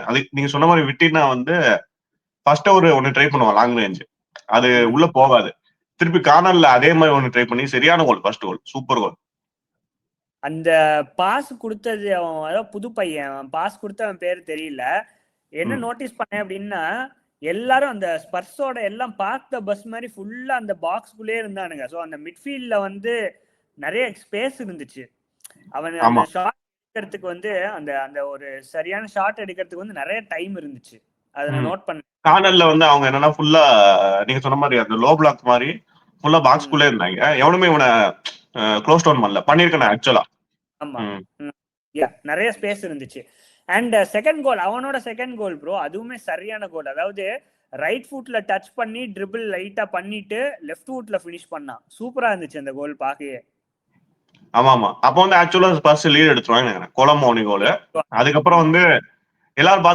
அது நீங்க சொன்ன மாதிரி விட்டினா வந்து ஃபர்ஸ்ட் ஒன்னு ட்ரை பண்ணுவான் லாங் ரேஞ்ச், அது உள்ள போகாது. திருப்பி கார்னர்ல அதே மாதிரி ஒன்னு ட்ரை பண்ணி சரியான கோல், ஃபர்ஸ்ட் கோல் சூப்பர் கோல். அந்த பாஸ் கொடுத்தது அவன் அதாவது புது பையன் பாஸ் கொடுத்த அவன் பேர் தெரியல. என்ன நோட்டீஸ் பண்ணேன் அப்படின்னா எல்லாரும் அந்த ஸ்பர்ஸோட எல்லாம் பார்த்த பஸ் மாதிரி ஃபுல்லா அந்த பாக்ஸ்குள்ளே இருந்தானுங்க. ஸோ அந்த மிட்ஃபீல்ட்ல வந்து நிறைய ஸ்பேஸ் இருந்துச்சு. அவன் அந்த ஷாட் எடுக்கிறதுக்கு வந்து அந்த அந்த ஒரு சரியான ஷாட் எடுக்கிறதுக்கு வந்து நிறைய டைம் இருந்துச்சு. அதை நான் நோட் பண்ணேன். கார்னர்ல வந்து அவங்க என்னன்னா ஃபுல்லா நீங்க சொன்ன மாதிரி அந்த லோ பிளாக் மாதிரி ஃபுல்லா பாக்ஸ்குள்ளே இருந்தாங்க. எவனுமே இவனை க்ளோஸ் டவுன் பண்ணல. பண்ணிருக்கேன் ஆக்சுவலா. ஆமா, நிறைய ஸ்பேஸ் இருந்துச்சு. அண்ட் செகண்ட் கோல், அவனோட செகண்ட் கோல் ப்ரோ, அதுவுமே சரியான கோல். அதாவது ரைட் ஃபுட்ல டச் பண்ணி ட்ரிபிள் லைட்டா பண்ணிட்டு லெஃப்ட் ஃபுட்ல ஃபினிஷ் பண்ணான். சூப்பரா இருந்துச்சு அந்த கோல் பாக்கவே. ஆமா ஆமா, அப்ப வந்து ஆக்சுவலா ஸ்பர்ஸ் லீட் எடுத்துருவாங்க நினைக்கிறேன், கொலமோனி கோல். அதுக்கப்புறம் வந்து எல்லாரும்